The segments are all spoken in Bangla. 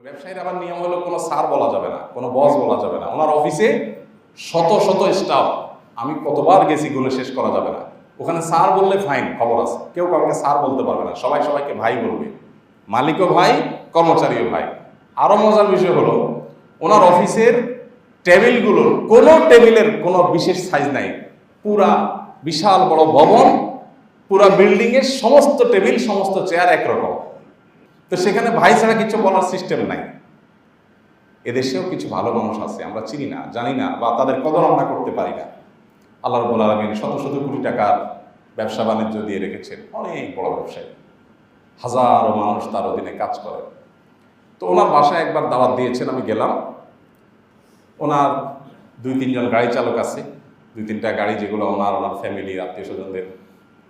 ব্যবসায়ীর আবার নিয়ম হলো কোনো স্যার বলা যাবে না, কোনো বস বলা যাবে না। ওনার অফিসে শত শত স্টাফ, আমি কতবার গেছি গুলো শেষ করা যাবে না। ওখানে স্যার বললে ফাইন, খবর আছে, কেউ কাউকে স্যার বলতে পারবে না, সবাই সবাইকে ভাই বলবে, মালিকও ভাই, কর্মচারীও ভাই। আরো মজার বিষয় হলো ওনার অফিসের টেবিলগুলোর কোনো টেবিলের কোনো বিশেষ সাইজ নাই, পুরা বিশাল বড় ভবন, পুরা বিল্ডিং এর সমস্ত টেবিল সমস্ত চেয়ার একরকম। তো সেখানে ভাই ছাড়া কিছু বলার সিস্টেম নাই। এদেশেও কিছু ভালো মানুষ আছে, আমরা চিনি না, জানি না, বা তাদের কদর আমরা করতে পারি না। আল্লাহ রাব্বুল আলামিন শত শত কোটি টাকার ব্যবসা বাণিজ্য দিয়ে রেখেছেন, অনেক বড় ব্যবসায়ী, হাজারো মানুষ তার অধীনে কাজ করে। তো ওনার বাসায় একবার দাওয়াত দিয়েছেন, আমি গেলাম। ওনার 2-3 জন গাড়ি চালক আছে, 2-3টা গাড়ি যেগুলো ওনার ফ্যামিলি আত্মীয় স্বজনদের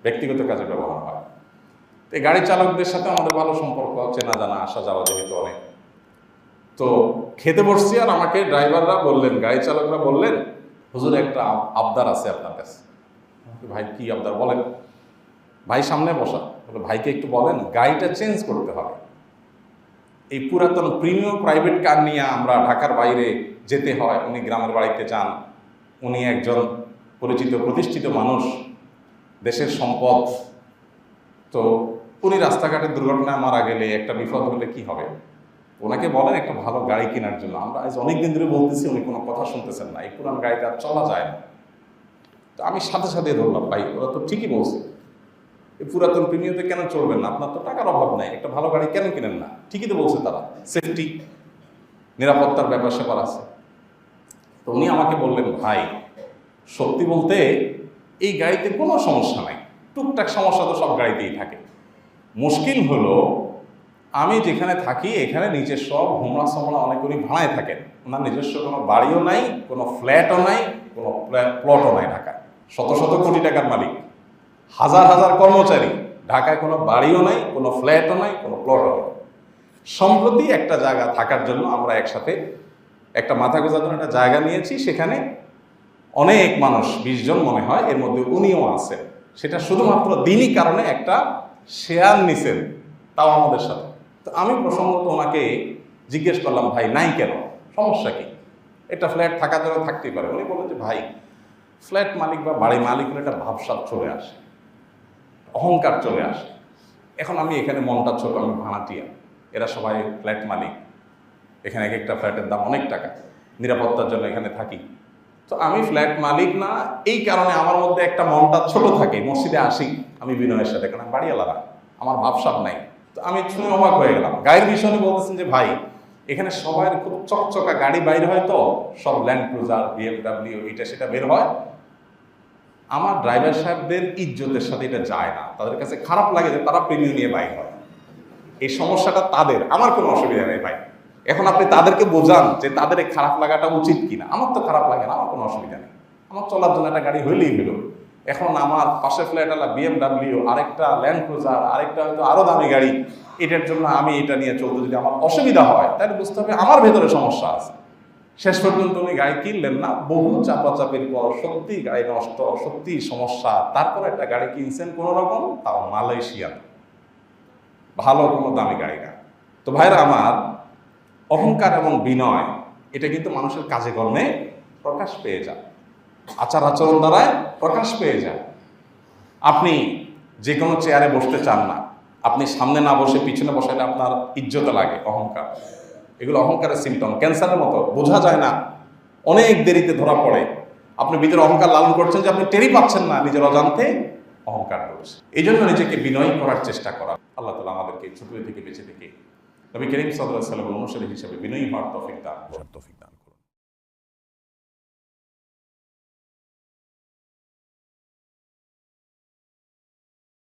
ব্যক্তিগত কাজে ব্যবহার হয়। তো এই গাড়ি চালকদের সাথে আমাদের ভালো সম্পর্ক, চেনা জানা, আসা যাওয়া যেহেতু অনেক। তো খেতে বসছি, আর আমাকে ড্রাইভাররা বললেন, গাড়ি চালকরা বললেন, হুজুর একটা আবদার আছে আপনার কাছে। ভাই কি আবদার বলেন? ভাই সামনে বসা, বলে ভাইকে একটু বলেন গাড়িটা চেঞ্জ করতে হবে। এই পুরাতন প্রিমিয়াম প্রাইভেট কার নিয়ে আমরা ঢাকার বাইরে যেতে হয়, উনি গ্রামের বাড়িতে যান, উনি একজন পরিচিত প্রতিষ্ঠিত মানুষ, দেশের সম্পদ। তো উনি রাস্তাঘাটে দুর্ঘটনায় মারা গেলে, একটা বিপদ হলে কি হবে? ওনাকে বলেন একটা ভালো গাড়ি কেনার জন্য। আমরা আজ অনেকদিন ধরে বলতেছি, উনি কোনো কথা শুনতেছেন না, এই পুরান গাড়িটা চলা যায় না। তো আমি সাথে সাথে ধরলাম, ভাই ওরা তো ঠিকই বলছে, এই পুরাতন প্রিমিয়ামে কেন চলবেন না? আপনার তো টাকার অভাব নাই, একটা ভালো গাড়ি কেন কিনেন না? ঠিকই তো বলছে তারা, সেফটি, নিরাপত্তার ব্যাপার স্যাপার আছে। তো উনি আমাকে বললেন, ভাই সত্যি বলতে এই গাড়িতে কোনো সমস্যা নাই, টুকটাক সমস্যা তো সব গাড়িতেই থাকে। মুশকিল হলো আমি যেখানে থাকি এখানে নিচের সব হোমরা সমরা অনেক উনি ভাড়ায় থাকেন, ওনার নিজস্ব কোনো বাড়িও নাই, কোনো ফ্ল্যাটও নাই, কোনো প্লটও নাই ঢাকায়। শত শত কোটি টাকার মালিক, হাজার হাজার কর্মচারী, ঢাকায় কোনো বাড়িও নাই, কোনো ফ্ল্যাটও নাই, কোনো প্লটও নাই। সম্প্রতি একটা জায়গা থাকার জন্য আমরা একসাথে একটা মাথা গোঁজার জন্য একটা জায়গা নিয়েছি, সেখানে অনেক মানুষ, 20 জন মনে হয়, এর মধ্যে উনিও আছেন। সেটা শুধুমাত্র দিনই কারণে একটা শেয়ার নিছেন, তাও আমাদের সাথে। তো আমি প্রসঙ্গত ওনাকে জিজ্ঞেস করলাম, ভাই নাই কেন, সমস্যা কি? একটা ফ্ল্যাট থাকার জন্য থাকতেই পারে। উনি বললেন যে ভাই ফ্ল্যাট মালিক বা বাড়ি মালিক হলে একটা ভাবসাব চলে আসে, অহংকার চলে আসে। এখন আমি এখানে মনটা ছোট, আমি ভাড়াটিয়া, এরা সবাই ফ্ল্যাট মালিক, এখানে এক একটা ফ্ল্যাটের দাম অনেক টাকা, নিরাপত্তার জন্য এখানে থাকি। তো আমি ফ্ল্যাট মালিক না, এই কারণে আমার মধ্যে একটা মনটা ছোট থাকে। মসজিদে আসি আমি বিনয়ের সাথে, কারণ বাড়ি আলাদা, আমার ভাবসাব নাই। তো আমি শুনে অবাক হয়ে গেলাম। গাড়ির বিষয়ে বলতেছেন যে ভাই এখানে সবাই খুব চকচকা গাড়ি বাইর হয়, তো সব ল্যান্ড ক্রুজার, BMW, এটা সেটা বের হয়। আমার ড্রাইভার সাহেবদের ইজ্জতের সাথে এটা যায় না, তাদের কাছে খারাপ লাগে যে তারা প্রিমিয়াম নিয়ে বাইর হয়। এই সমস্যাটা তাদের, আমার কোনো অসুবিধা নেই ভাই। এখন আপনি তাদেরকে বোঝান যে তাদের এই খারাপ লাগাটা উচিত কিনা। আমার তো খারাপ লাগে না, আমার কোনো অসুবিধা নেই, আমার চলার জন্য একটা গাড়ি হইলেই হলো। এখন আমার পাশে ফ্ল্যাটওয়ালা BMW, আরেকটা ল্যান্ড ক্রুজার, আরেকটা হয়তো আরো দামি গাড়ি, এটার জন্য আমি এটা নিয়ে চলতে যদি আমার অসুবিধা হয়, তাহলে বুঝতে হবে আমার ভেতরে সমস্যা আছে। শেষ পর্যন্ত উনি গাড়ি কিনলেন না, বহু চাপাচাপির পর সত্যি গাড়ি নষ্ট, সত্যি সমস্যা, তারপর একটা গাড়ি কিনছেন কোনো রকম, তাও মালয়েশিয়ান, ভালো কোনো দামি গাড়ি না। তো ভাইরা আমার, অহংকার এবং বিনয় এটা কিন্তু মানুষের কাজে কর্মে প্রকাশ পেয়ে যায়, আচার আচরণ দ্বারায় প্রকাশ পেয়ে যায়। আপনি যে কোনো চেয়ারে বসতে চান না, আপনি সামনে না বসে পিছনে বসাইলে আপনার ইজ্জত লাগে, অহংকার। এগুলো অহংকারের সিমটম, ক্যান্সারের মতো, বোঝা যায় না, অনেক দেরিতে ধরা পড়ে। আপনি ভিতরে অহংকার লালন করছেন যে আপনি টেরই পাচ্ছেন না, নিজের অজান্তে অহংকার করছে। এই জন্য নিজেকে বিনয়ী করার চেষ্টা করা। আল্লাহ তাআলা আমাদেরকে ছোট থেকে বেঁচে থেকে নবী করিম সাল্লাল্লাহু আলাইহি ওয়াসাল্লামের অনুসারী হিসেবে বিনয়ী হওয়ার তৌফিক দান।